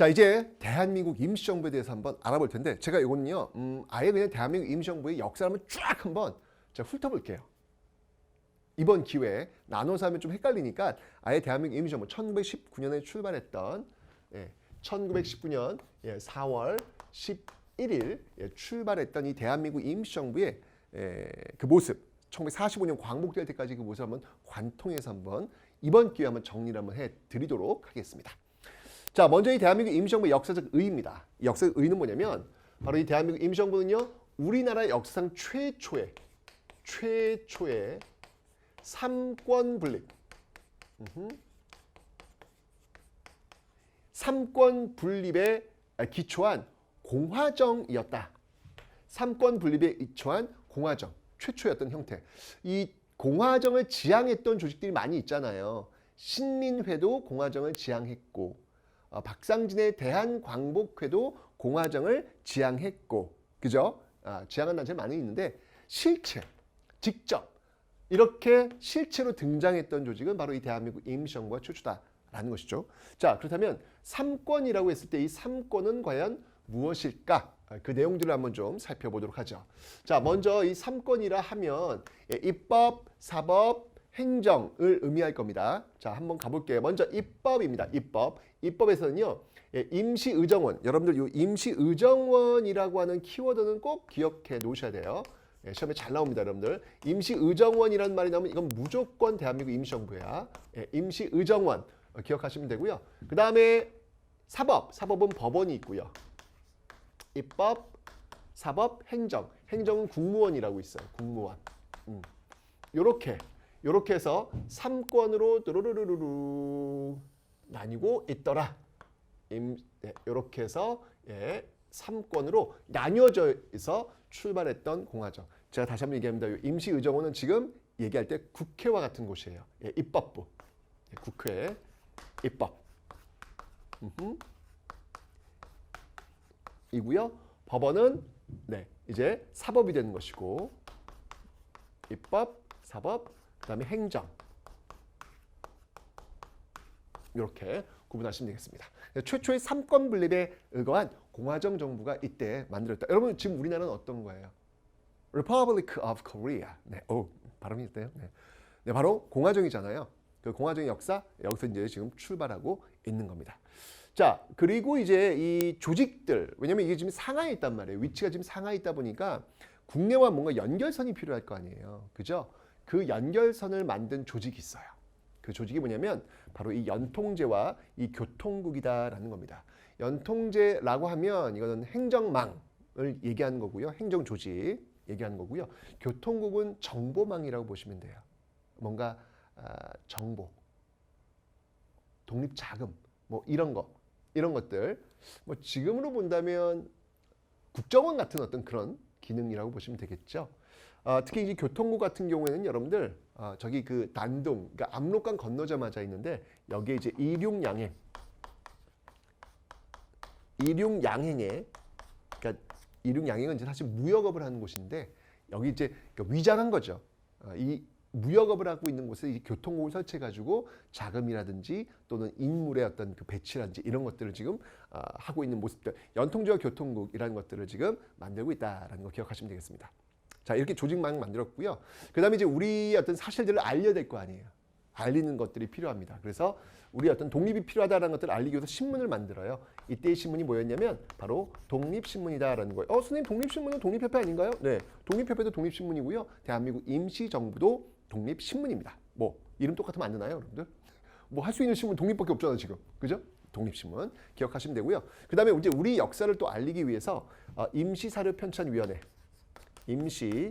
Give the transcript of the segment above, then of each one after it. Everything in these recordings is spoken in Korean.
자, 이제 대한민국 임시정부에 대해서 한번 알아볼 텐데 제가 이거는요 아예 그냥 대한민국 임시정부의 역사를 한번 쫙 한번 제가 훑어볼게요. 이번 기회에 나눠서 하면 좀 헷갈리니까 아예 대한민국 임시정부 1919년에 출발했던 1919년 4월 11일 출발했던 이 대한민국 임시정부의 그 모습 1945년 광복될 때까지 그 모습 한번 관통해서 한번 이번 기회에 한번 정리를 한번 해드리도록 하겠습니다. 자, 먼저 이 대한민국 임시정부의 역사적 의의입니다. 이 역사적 의의는 뭐냐면 바로 이 대한민국 임시정부는요 우리나라 역사상 최초의 삼권 분립 삼권 분립에 기초한 공화정이었다. 삼권 분립에 기초한 공화정 최초였던 형태. 이 공화정을 지향했던 조직들이 많이 있잖아요. 신민회도 공화정을 지향했고 박상진의 대한광복회도 공화정을 지향했고 그죠? 지향한 단체 많이 있는데 실체, 직접 이렇게 실체로 등장했던 조직은 바로 이 대한민국 임시정부가 최초다라는 것이죠. 자, 그렇다면 삼권이라고 했을 때 이 삼권은 과연 무엇일까? 그 내용들을 한번 좀 살펴보도록 하죠. 자, 먼저 이 삼권이라 하면 입법, 사법, 행정을 의미할 겁니다. 자, 한번 가볼게요. 먼저 입법입니다. 입법에서는요, 임시의정원. 여러분들 이 임시의정원이라고 하는 키워드는 꼭 기억해 놓으셔야 돼요. 시험에 잘 나옵니다, 여러분들. 임시의정원이라는 말이 나오면 이건 무조건 대한민국 임시정부야. 임시의정원 기억하시면 되고요. 그 다음에 사법은 법원이 있고요. 입법, 사법, 행정. 행정은 국무원이라고 있어요. 국무원. 요렇게 해서 삼권으로 뚜루루루루 나뉘고 있더라. 요렇게 해서 삼권으로 나뉘어져 있어 출발했던 공화정. 제가 다시 한번 얘기합니다. 임시의정원은 지금 얘기할 때 국회와 같은 곳이에요. 입법부. 국회, 입법. 이고요. 법원은 이제 사법이 되는 것이고 입법, 사법, 그 다음에 행정. 이렇게 구분하시면 되겠습니다. 최초의 삼권 분립에 의거한 공화정 정부가 이때 만들었다. 여러분 지금 우리나라는 어떤 거예요? Republic of Korea. 발음이 있대요. 바로 공화정이잖아요. 그 공화정의 역사 여기서 이제 지금 출발하고 있는 겁니다. 자, 그리고 이제 이 조직들, 왜냐면 이게 지금 상하에 있단 말이에요. 위치가 지금 상하에 있다 보니까 국내와 뭔가 연결선이 필요할 거 아니에요. 그죠? 그 연결선을 만든 조직이 있어요. 그 조직이 뭐냐면 바로 이 연통제와 이 교통국이다라는 겁니다. 연통제라고 하면 이거는 행정망을 얘기하는 거고요. 행정조직 얘기하는 거고요. 교통국은 정보망이라고 보시면 돼요. 뭔가 정보, 독립자금 뭐 이런 것들 뭐 지금으로 본다면 국정원 같은 어떤 그런 기능이라고 보시면 되겠죠. 특히 이제 교통국 같은 경우에는 여러분들 저기 그 난동, 그러니까 압록강 건너자마자 있는데 여기에 이제 이륙양행에 그러니까 이륙양행은 이제 사실 무역업을 하는 곳인데 여기 이제 그러니까 위장한 거죠. 이 무역업을 하고 있는 곳에 이 교통국을 설치해가지고 자금이라든지 또는 인물의 어떤 그 배치라든지 이런 것들을 지금 하고 있는 모습들, 연통제와 교통국이라는 것들을 지금 만들고 있다라는 거 기억하시면 되겠습니다. 자, 이렇게 조직망 만들었고요. 그 다음에 이제 우리의 어떤 사실들을 알려야 될 거 아니에요. 알리는 것들이 필요합니다. 그래서 우리 어떤 독립이 필요하다는 것들을 알리기 위해서 신문을 만들어요. 이때의 신문이 뭐였냐면 바로 독립신문이다라는 거예요. 선생님 독립신문은 독립협회 아닌가요? 네, 독립협회도 독립신문이고요. 대한민국 임시정부도 독립신문입니다. 뭐 이름 똑같으면 안 되나요, 여러분들? 뭐 할 수 있는 신문 독립밖에 없잖아요, 지금. 그죠? 독립신문 기억하시면 되고요. 그 다음에 이제 우리 역사를 또 알리기 위해서 임시사료편찬위원회, 임시사료,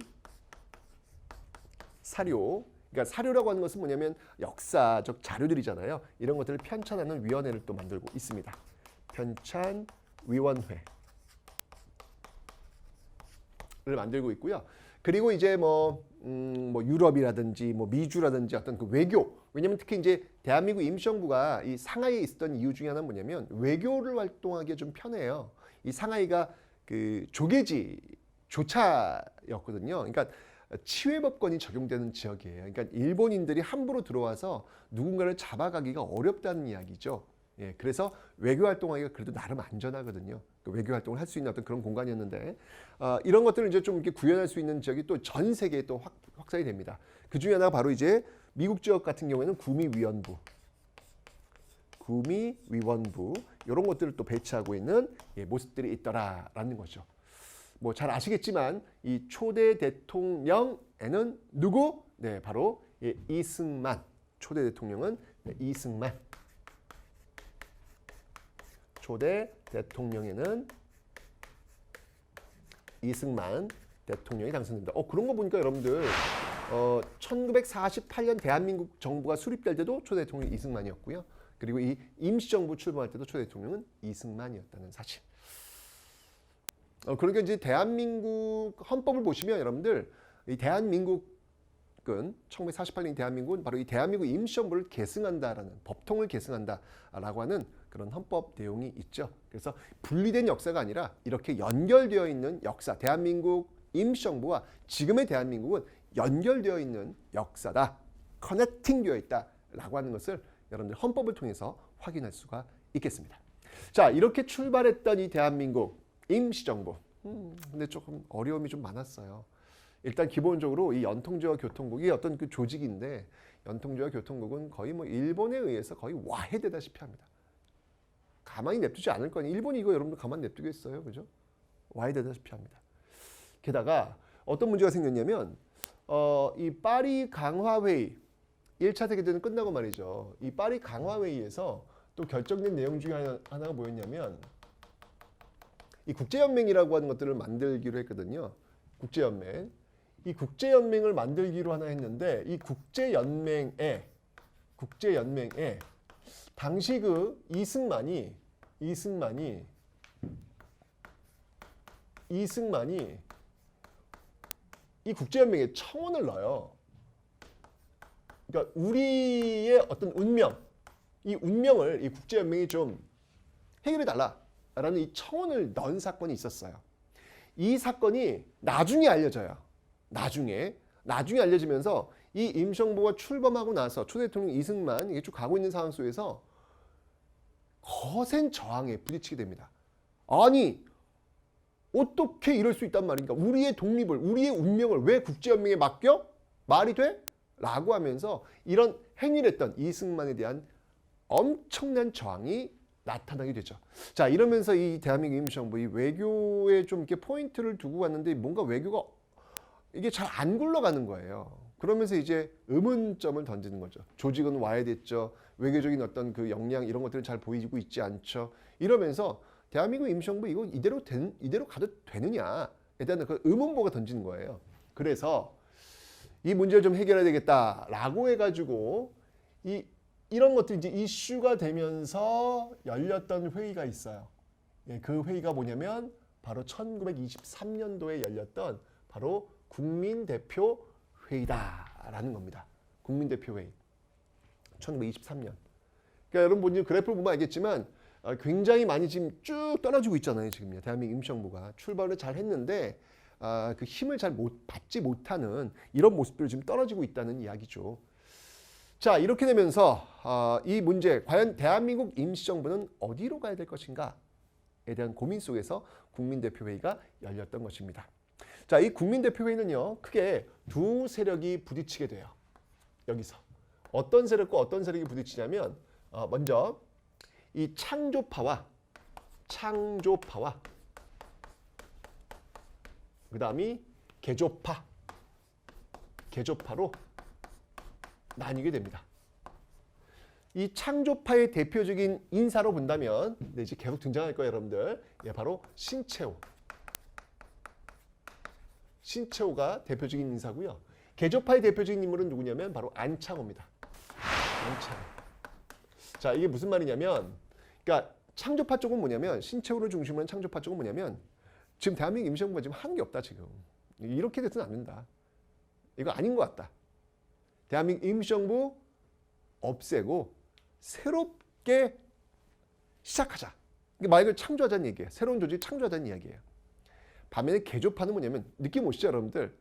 그러니까 사료라고 하는 것은 뭐냐면 역사적 자료들이잖아요. 이런 것들을 편찬하는 위원회를 또 만들고 있습니다. 편찬위원회를 만들고 있고요. 그리고 이제 뭐 유럽이라든지 뭐 미주라든지 어떤 그 외교, 왜냐면 특히 이제 대한민국 임시정부가 이 상하이에 있었던 이유 중에 하나는 뭐냐면 외교를 활동하기가 좀 편해요. 이 상하이가 그 조차였거든요. 그러니까 치외법권이 적용되는 지역이에요. 그러니까 일본인들이 함부로 들어와서 누군가를 잡아가기가 어렵다는 이야기죠. 예, 그래서 외교 활동하기가 그래도 나름 안전하거든요. 그 외교 활동을 할 수 있는 어떤 그런 공간이었는데 이런 것들을 이제 좀 이렇게 구현할 수 있는 지역이 또 전 세계에 또 확산이 됩니다. 그 중에 하나가 바로 이제 미국 지역 같은 경우에는 구미위원부 이런 것들을 또 배치하고 있는 모습들이 있더라라는 거죠. 뭐 잘 아시겠지만 이 초대 대통령에는 누구? 네, 바로 이승만. 초대 대통령은 이승만. 초대 대통령에는 이승만 대통령이 당선됩니다. 그런 거 보니까 여러분들 1948년 대한민국 정부가 수립될 때도 초대 대통령이 이승만이었고요. 그리고 이 임시정부 출범할 때도 초대 대통령은 이승만이었다는 사실. 그러니까 이제 대한민국 헌법을 보시면 여러분들 이 대한민국은 1948년 대한민국은 바로 이 대한민국 임시정부를 계승한다라는 법통을 계승한다라고 하는 그런 헌법 내용이 있죠. 그래서 분리된 역사가 아니라 이렇게 연결되어 있는 역사, 대한민국 임시정부와 지금의 대한민국은 연결되어 있는 역사다, 커넥팅되어 있다라고 하는 것을 여러분들 헌법을 통해서 확인할 수가 있겠습니다. 자, 이렇게 출발했던 이 대한민국 임시정부. 근데 조금 어려움이 좀 많았어요. 일단 기본적으로 이 연통제와 교통국이 어떤 그 조직인데 연통제와 교통국은 거의 뭐 일본에 의해서 거의 와해되다시피 합니다. 가만히 냅두지 않을 거니 일본이 이거 여러분들 가만히 냅두겠어요, 그죠? 와해되다시피 합니다. 게다가 어떤 문제가 생겼냐면 이 파리 강화회의 1차 세계대전 끝나고 말이죠. 이 파리 강화회의에서 또 결정된 내용 중에 하나가 뭐였냐면 이 국제연맹이라고 하는 것들을 만들기로 했거든요. 국제연맹. 이 국제연맹을 만들기로 하나 했는데 이 국제연맹에 당시 그 이승만이 이 국제연맹에 청원을 넣어요. 그러니까 우리의 어떤 운명, 이 운명을 이 국제연맹이 좀 해결해 달라라는 이 청원을 넣은 사건이 있었어요. 이 사건이 나중에 알려져요. 나중에 알려지면서 이 임시정부가 출범하고 나서 초대 대통령 이승만 이게 쭉 가고 있는 상황 속에서 거센 저항에 부딪히게 됩니다. 아니 어떻게 이럴 수 있단 말인가? 우리의 독립을, 우리의 운명을 왜 국제연맹에 맡겨? 말이 돼? 라고 하면서 이런 행위를 했던 이승만에 대한 엄청난 저항이 나타나게 되죠. 자, 이러면서 이 대한민국 임시정부 이 외교에 좀 이렇게 포인트를 두고 갔는데 뭔가 외교가 이게 잘 안 굴러가는 거예요. 그러면서 이제 의문점을 던지는 거죠. 조직은 와해됐죠. 외교적인 어떤 그 역량 이런 것들은 잘 보이고 있지 않죠. 이러면서 대한민국 임시정부 이거 이대로 가도 되느냐에 대한 그 의문보가 던지는 거예요. 그래서 이 문제를 좀 해결해야 되겠다라고 해가지고 이런 것들이 이제 이슈가 되면서 열렸던 회의가 있어요. 그 회의가 뭐냐면 바로 1923년도에 열렸던 바로 국민대표회의다라는 겁니다. 국민대표회의. 1923년. 그러니까 여러분 보면 그래프를 보면 알겠지만 굉장히 많이 지금 쭉 떨어지고 있잖아요. 지금요. 대한민국 임시정부가 출발을 잘 했는데 그 힘을 잘 받지 못하는 이런 모습들이 지금 떨어지고 있다는 이야기죠. 자, 이렇게 되면서 이 문제, 과연 대한민국 임시정부는 어디로 가야 될 것인가에 대한 고민 속에서 국민대표회의가 열렸던 것입니다. 자, 이 국민대표회의는요, 크게 두 세력이 부딪히게 돼요. 여기서. 어떤 세력과 어떤 세력이 부딪히냐면, 먼저 이 창조파와 그 다음이 개조파로 나뉘게 됩니다. 이 창조파의 대표적인 인사로 본다면 이제 계속 등장할 거예요, 여러분들. 바로 신채호가 대표적인 인사고요. 개조파의 대표적인 인물은 누구냐면 바로 안창호입니다. 안창호. 자, 이게 무슨 말이냐면, 그러니까 창조파 쪽은 뭐냐면 신채호를 중심으로 한 창조파 쪽은 뭐냐면 지금 대한민국 임시정부가 지금 하는 게 없다 지금. 이렇게 돼서는 안 된다. 이거 아닌 것 같다. 대한민국 임시정부 없애고 새롭게 시작하자. 말 그대로 창조하자는 얘기예요. 새로운 조직을 창조하자는 이야기예요. 반면에 개조파는 뭐냐면 느낌 오시죠 여러분들?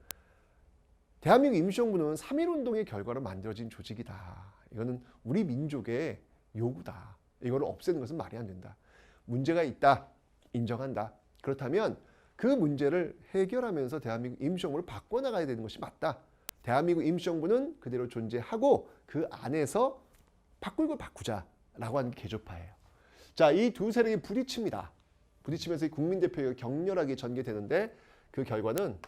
대한민국 임시정부는 3.1운동의 결과로 만들어진 조직이다. 이거는 우리 민족의 요구다. 이거를 없애는 것은 말이 안 된다. 문제가 있다. 인정한다. 그렇다면 그 문제를 해결하면서 대한민국 임시정부를 바꿔나가야 되는 것이 맞다. 대한민국 임시정부는 그대로 존재하고 그 안에서 바꿀 걸 바꾸자라고 하는 게 개조파예요. 자, 이 두 세력이 부딪힙니다. 부딪히면서 이 국민대표가 격렬하게 전개되는데 그 결과는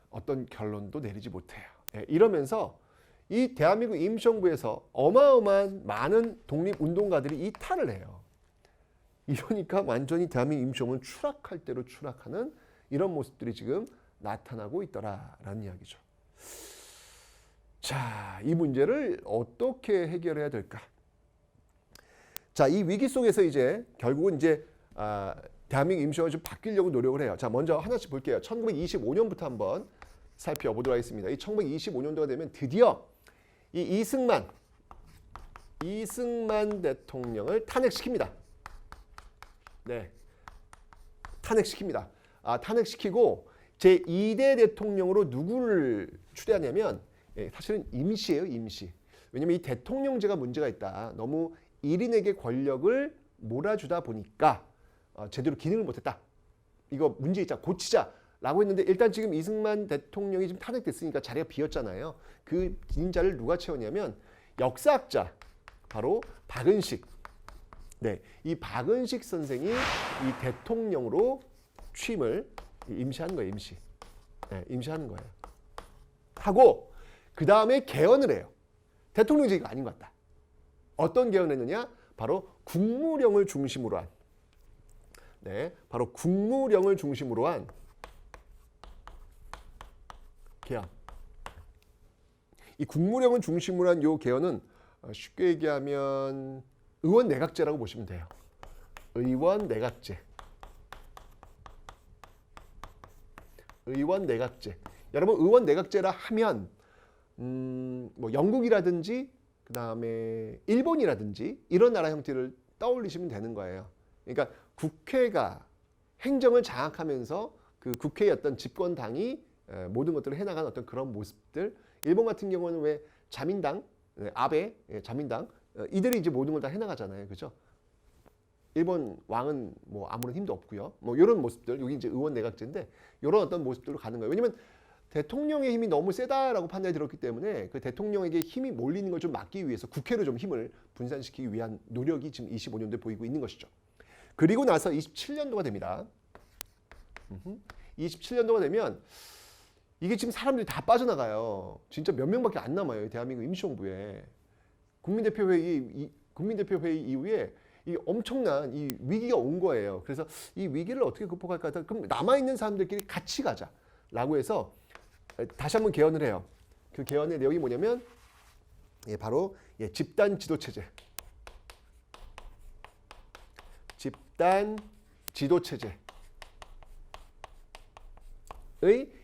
어떤 결론도 내리지 못해요. 예, 이러면서 이 대한민국 임시정부에서 어마어마한 많은 독립운동가들이 이탈을 해요. 이러니까 완전히 대한민국 임시정부는 추락할 대로 추락하는 이런 모습들이 지금 나타나고 있더라라는 이야기죠. 자, 이 문제를 어떻게 해결해야 될까? 자, 이 위기 속에서 이제 결국은 이제 대한민국 임시정부가 좀 바뀌려고 노력을 해요. 자, 먼저 하나씩 볼게요. 1925년부터 한번 살펴보도록 하겠습니다. 이 1925년도가 되면 드디어 이 이승만 대통령을 탄핵시킵니다. 네, 탄핵시킵니다. 탄핵시키고 제2대 대통령으로 누구를 추대하냐면 사실은 임시예요, 임시. 왜냐면 이 대통령제가 문제가 있다. 너무 1인에게 권력을 몰아주다 보니까 제대로 기능을 못했다. 이거 문제 있자, 고치자라고 했는데 일단 지금 이승만 대통령이 지금 탄핵됐으니까 자리가 비었잖아요. 그 빈 자리를 누가 채웠냐면 역사학자, 바로 박은식. 네, 이 박은식 선생이 이 대통령으로 취임을 임시하는 거예요, 임시. 네, 임시하는 거예요. 하고 그 다음에 개헌을 해요. 대통령제가 아닌 것 같다. 어떤 개헌을 했느냐? 바로 국무령을 중심으로 한. 네, 바로 국무령을 중심으로 한 개헌. 이 국무령을 중심으로 한 요 개헌은 쉽게 얘기하면 의원 내각제라고 보시면 돼요. 의원 내각제. 의원 내각제. 여러분 의원 내각제라 하면 뭐 영국이라든지 그 다음에 일본이라든지 이런 나라 형태를 떠올리시면 되는 거예요. 그러니까 국회가 행정을 장악하면서 그 국회의 어떤 집권당이 모든 것들을 해나가는 어떤 그런 모습들. 일본 같은 경우는 왜 자민당, 아베, 자민당 이들이 이제 모든 걸 다 해나가잖아요, 그죠? 일본 왕은 뭐 아무런 힘도 없고요. 뭐 이런 모습들, 여기 이제 의원 내각제인데 이런 어떤 모습들로 가는 거예요. 왜냐면 대통령의 힘이 너무 세다라고 판단이 들었기 때문에 그 대통령에게 힘이 몰리는 걸 좀 막기 위해서 국회로 좀 힘을 분산시키기 위한 노력이 지금 25년도에 보이고 있는 것이죠. 그리고 나서 27년도가 됩니다. 27년도가 되면 이게 지금 사람들이 다 빠져나가요. 진짜 몇 명밖에 안 남아요. 대한민국 임시정부에. 국민대표 회의 이후에 이 엄청난 이 위기가 온 거예요. 그래서 이 위기를 어떻게 극복할까? 그럼 남아있는 사람들끼리 같이 가자라고 해서 다시 한번 개헌을 해요. 그 개헌의 내용이 뭐냐면 바로 집단 지도체제. 집단 지도체제의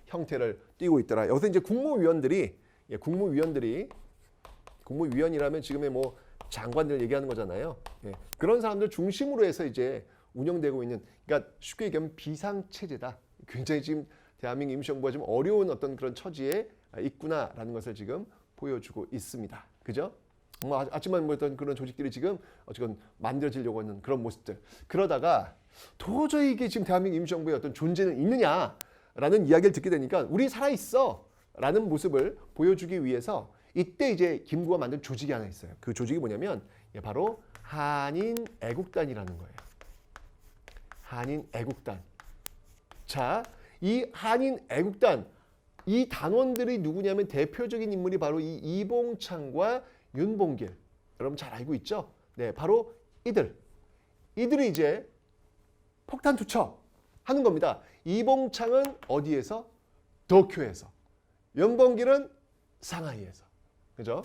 형태를 띠고 있더라. 여기서 이제 국무위원이라면 지금의 뭐 장관들 얘기하는 거잖아요. 그런 사람들 중심으로 해서 이제 운영되고 있는, 그러니까 쉽게 얘기하면 비상체제다. 굉장히 지금 대한민국 임시정부가 좀 어려운 어떤 그런 처지에 있구나라는 것을 지금 보여주고 있습니다. 그죠? 뭐 아침만 보였던 그런 조직들이 지금 어쨌건 만들어지려고 하는 그런 모습들. 그러다가 도저히 이게 지금 대한민국 임시정부의 어떤 존재는 있느냐라는 이야기를 듣게 되니까 우리 살아있어 라는 모습을 보여주기 위해서 이때 이제 김구가 만든 조직이 하나 있어요. 그 조직이 뭐냐면 바로 한인애국단이라는 거예요. 한인애국단. 자, 이 한인애국단, 이 단원들이 누구냐면 대표적인 인물이 바로 이 이봉창과 윤봉길. 여러분 잘 알고 있죠? 네, 바로 이들이 이제 폭탄 투척하는 겁니다. 이봉창은 어디에서? 도쿄에서. 윤봉길은 상하이에서. 그죠?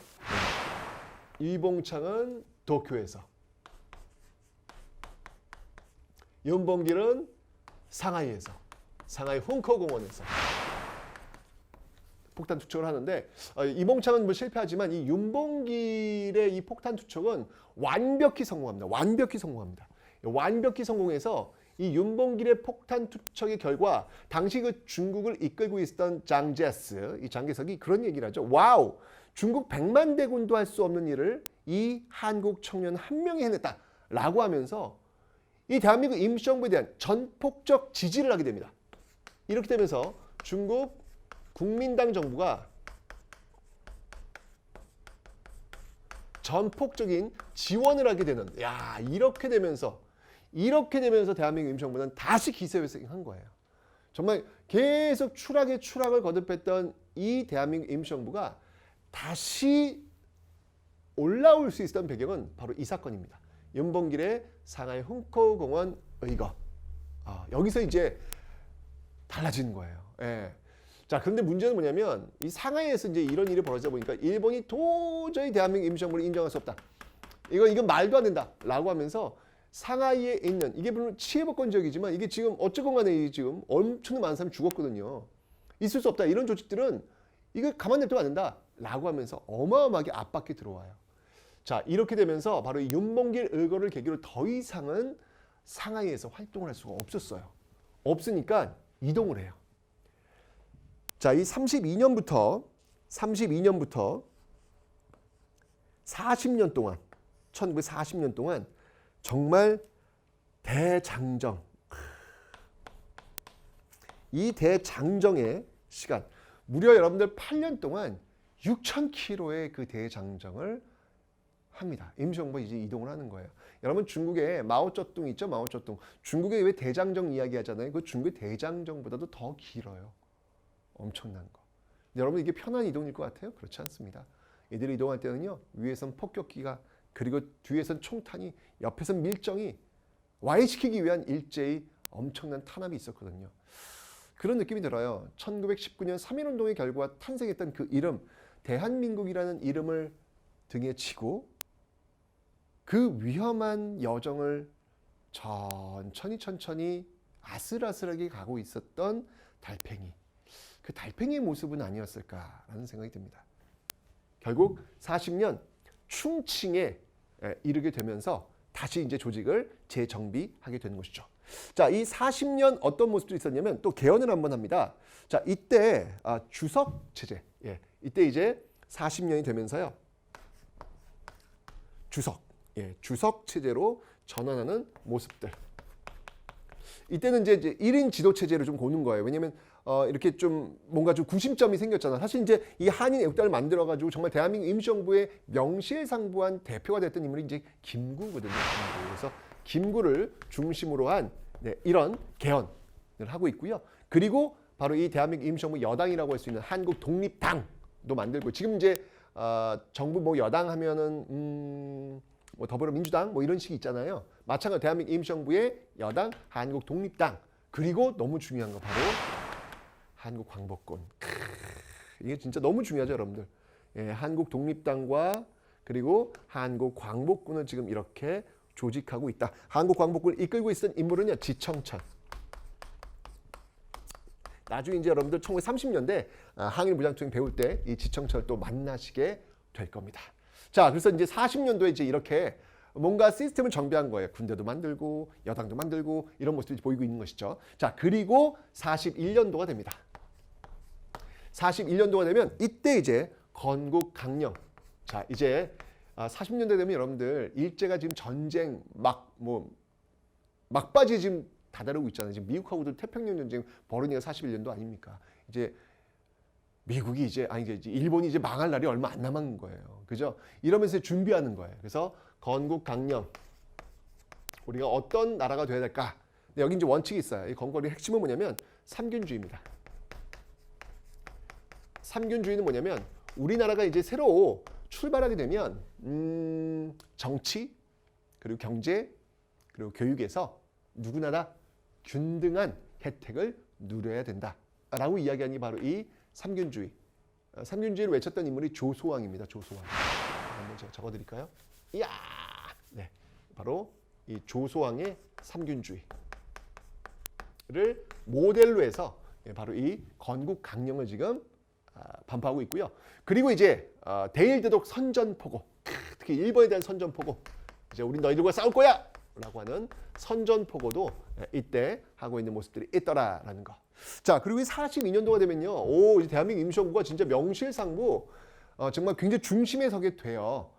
이봉창은 도쿄에서. 윤봉길은 상하이에서. 상하이 훈커공원에서. 폭탄 투척을 하는데 이봉창은 뭐 실패하지만 이 윤봉길의 이 폭탄 투척은 완벽히 성공합니다. 완벽히 성공해서 이 윤봉길의 폭탄 투척의 결과 당시 그 중국을 이끌고 있었던 장제스, 이 장개석이 그런 얘기를 하죠. 와우, 중국 100만 대군도 할 수 없는 일을 이 한국 청년 한 명이 해냈다라고 하면서 이 대한민국 임시정부에 대한 전폭적 지지를 하게 됩니다. 이렇게 되면서 중국 국민당 정부가 전폭적인 지원을 하게 되는, 야, 이렇게 되면서 대한민국 임시정부는 다시 기세회생한 거예요. 정말 계속 추락을 거듭했던 이 대한민국 임시정부가 다시 올라올 수 있었던 배경은 바로 이 사건입니다. 윤봉길의 상하이 훈커공원 의거. 여기서 이제 달라지는 거예요. 예. 자, 그런데 문제는 뭐냐면 이 상하이에서 이제 이런 일이 벌어지다 보니까 일본이 도저히 대한민국 임시정부를 인정할 수 없다. 이건 말도 안 된다라고 하면서 상하이에 있는, 이게 물론 치해복권 지역이지만 이게 지금 어쨌건 간에 지금 엄청나게 많은 사람이 죽었거든요. 있을 수 없다. 이런 조직들은 이거 가만 냅두면 안 된다라고 하면서 어마어마하게 압박이 들어와요. 자, 이렇게 되면서 바로 이 윤봉길 의거를 계기로 더 이상은 상하이에서 활동을 할 수가 없었어요. 없으니까 이동을 해요. 자, 이 32년부터 40년 동안, 1940년 동안 정말 대장정, 이 대장정의 시간, 무려 여러분들 8년 동안 6,000km의 그 대장정을 합니다. 임시정부가 이제 이동을 하는 거예요. 여러분, 중국에 마오쩌둥 있죠? 마오쩌둥. 중국에 왜 대장정 이야기 하잖아요. 그 중국의 대장정보다도 더 길어요. 엄청난 거. 여러분, 이게 편한 이동일 것 같아요? 그렇지 않습니다. 이들이 이동할 때는요, 위에선 폭격기가, 그리고 뒤에선 총탄이, 옆에선 밀정이 와해시키기 위한 일제히 엄청난 탄압이 있었거든요. 그런 느낌이 들어요. 1919년 3.1운동의 결과 탄생했던 그 이름, 대한민국이라는 이름을 등에 치고 그 위험한 여정을 천천히 아슬아슬하게 가고 있었던 달팽이. 그 달팽이의 모습은 아니었을까라는 생각이 듭니다. 결국 40년 충칭에 이르게 되면서 다시 이제 조직을 재정비하게 되는 것이죠. 자, 이 40년 어떤 모습들이 있었냐면 또 개헌을 한번 합니다. 자, 이때 주석 체제. 이때 이제 40년이 되면서요. 주석 체제로 전환하는 모습들. 이때는 이제 1인 지도 체제를 좀 고는 거예요. 왜냐면 이렇게 좀 뭔가 좀 구심점이 생겼잖아. 사실 이제 이 한인 애국단을 만들어 가지고 정말 대한민국 임시정부의 명실상부한 대표가 됐던 인물이 이제 김구거든요. 그래서 김구를 중심으로 한 이런 개헌을 하고 있고요. 그리고 바로 이 대한민국 임시정부 여당이라고 할 수 있는 한국 독립당도 만들고, 지금 이제 정부 뭐 여당 하면은 뭐 더불어민주당 뭐 이런 식이 있잖아요. 마찬가지로 대한민국 임시정부의 여당 한국 독립당, 그리고 너무 중요한 거 바로 한국 광복군. 이게 진짜 너무 중요하죠, 여러분들. 한국 독립당과 그리고 한국 광복군을 지금 이렇게 조직하고 있다. 한국 광복군을 이끌고 있었던 인물은요, 지청천. 나중에 이제 여러분들 1930년대 항일 무장투쟁 배울 때 이 지청천을 또 만나시게 될 겁니다. 자, 그래서 이제 40년도에 이제 이렇게 뭔가 시스템을 정비한 거예요. 군대도 만들고 여당도 만들고 이런 모습이 보이고 있는 것이죠. 자, 그리고 41년도가 됩니다. 41년도가 되면 이때 이제 건국 강령. 자, 이제 40년대 되면 여러분들 일제가 지금 전쟁 막바지에 지금 다다르고 있잖아요. 지금 미국하고도 태평양 전쟁 벌어지니까 41년도 아닙니까? 이제 미국이 이제 일본이 이제 망할 날이 얼마 안 남은 거예요. 그죠? 이러면서 준비하는 거예요. 그래서 건국 강령, 우리가 어떤 나라가 돼야 될까? 근데 여기 이제 원칙이 있어요. 이 건국의 핵심은 뭐냐면 삼균주의입니다. 삼균주의는 뭐냐면 우리나라가 이제 새로 출발하게 되면 정치, 그리고 경제, 그리고 교육에서 누구나 다 균등한 혜택을 누려야 된다라고 이야기하는 게 바로 이 삼균주의. 삼균주의를 외쳤던 인물이 조소왕입니다. 조소왕. 한번 제가 적어드릴까요? 이야, 네, 바로 이 조소왕의 삼균주의를 모델로 해서 바로 이 건국 강령을 지금 반포하고 있고요. 그리고 이제 대일대독 선전포고, 특히 일본에 대한 선전포고, 이제 우리 너희들과 싸울 거야! 라고 하는 선전포고도 이때 하고 있는 모습들이 있더라라는 거. 자, 그리고 이 42년도가 되면요, 이제 대한민국 임시정부가 진짜 명실상부 정말 굉장히 중심에 서게 돼요.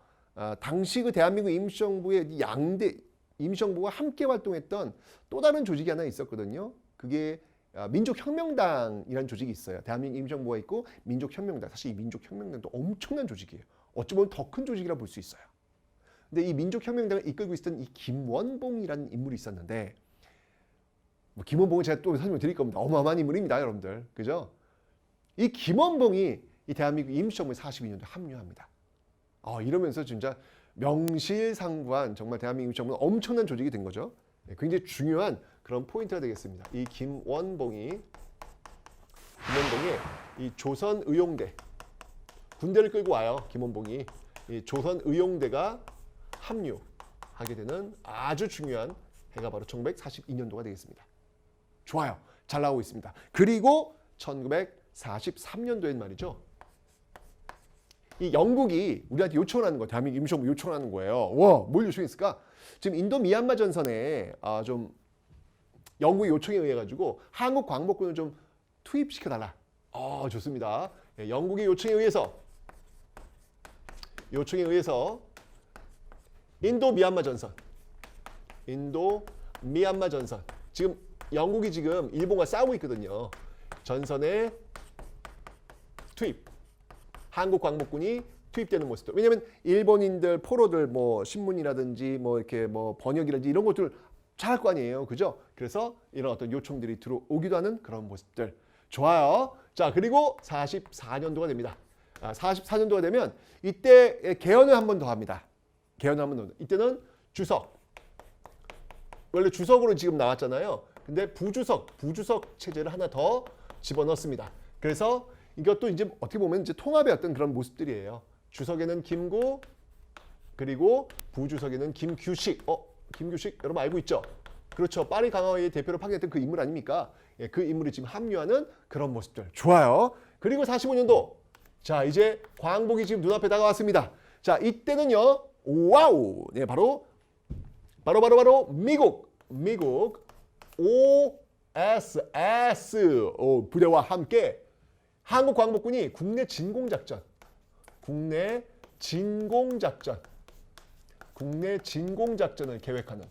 당시 그 대한민국 임시정부의 양대 임시정부가 함께 활동했던 또 다른 조직이 하나 있었거든요. 그게 민족혁명당이라는 조직이 있어요. 대한민국 임시정부가 있고 민족혁명당. 사실 이 민족혁명당도 엄청난 조직이에요. 어쩌면 더 큰 조직이라 볼 수 있어요. 근데 이 민족혁명당을 이끌고 있었던 이 김원봉이라는 인물이 있었는데, 뭐 김원봉은 제가 또 설명드릴 겁니다. 어마어마한 인물입니다, 여러분들. 그죠? 이 김원봉이 이 대한민국 임시정부에 42년도에 합류합니다. 이러면서 진짜 명실상부한 정말 대한민국 임시정부는 엄청난 조직이 된 거죠. 굉장히 중요한 그런 포인트가 되겠습니다. 이 김원봉이 이 조선의용대 군대를 끌고 와요. 김원봉이 이 조선의용대가 합류하게 되는 아주 중요한 해가 바로 1942년도가 되겠습니다. 좋아요. 잘 나오고 있습니다. 그리고 1943년도엔 말이죠. 이 영국이 우리한테 요청하는 거예요. 대한민국 임시정부 요청하는 거예요. 와, 뭘 요청했을까? 지금 인도 미얀마 전선에 좀 영국의 요청에 의해 가지고 한국 광복군을 좀 투입시켜 달라. 좋습니다. 영국의 요청에 의해서 인도 미얀마 전선 지금 영국이 지금 일본과 싸우고 있거든요. 전선에 투입. 한국 광복군이 투입되는 모습들. 왜냐하면 일본인들 포로들 뭐 신문이라든지 뭐 이렇게 뭐 번역이라든지 이런 것들 잘할 거 아니에요, 그죠? 그래서 이런 어떤 요청들이 들어오기도 하는 그런 모습들. 좋아요. 자, 그리고 44년도가 됩니다. 44년도가 되면 이때 개헌을 한 번 더 합니다. 이때는 주석. 원래 주석으로 지금 나왔잖아요. 근데 부주석 체제를 하나 더 집어넣습니다. 그래서 이것도 이제 어떻게 보면 이제 통합의 어떤 그런 모습들이에요. 주석에는 김구, 그리고 부주석에는 김규식. 김규식 여러분 알고 있죠? 그렇죠. 파리 강화회의 대표로 파견했던 그 인물 아닙니까? 그 인물이 지금 합류하는 그런 모습들. 좋아요. 그리고 45년도. 자, 이제 광복이 지금 눈앞에 다가왔습니다. 자, 이때는요. 와우. 네, 바로 미국 OSS 부대와 함께 한국 광복군이 국내 진공작전을 계획하는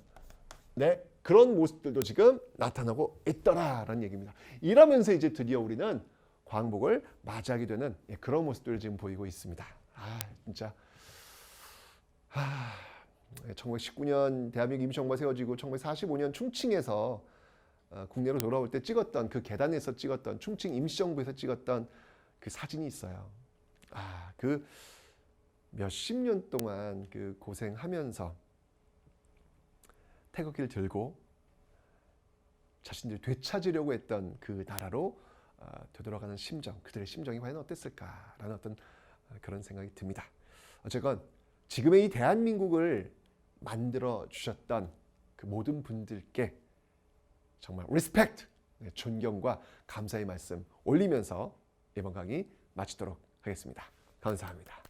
그런 모습들도 지금 나타나고 있더라라는 얘기입니다. 이러면서 이제 드디어 우리는 광복을 맞이하게 되는 그런 모습들을 지금 보이고 있습니다. 진짜 1919년 대한민국 임시정부가 세워지고 1945년 충칭에서 국내로 돌아올 때 찍었던 그 계단에서 찍었던 충칭 임시정부에서 찍었던 그 사진이 있어요. 그 몇십 년 동안 그 고생하면서 태극기를 들고 자신들이 되찾으려고 했던 그 나라로 되돌아가는 심정, 그들의 심정이 과연 어땠을까라는 어떤 그런 생각이 듭니다. 어쨌건 지금의 이 대한민국을 만들어 주셨던 그 모든 분들께 정말 리스펙트, 존경과 감사의 말씀 올리면서 이번 강의 마치도록 하겠습니다. 감사합니다.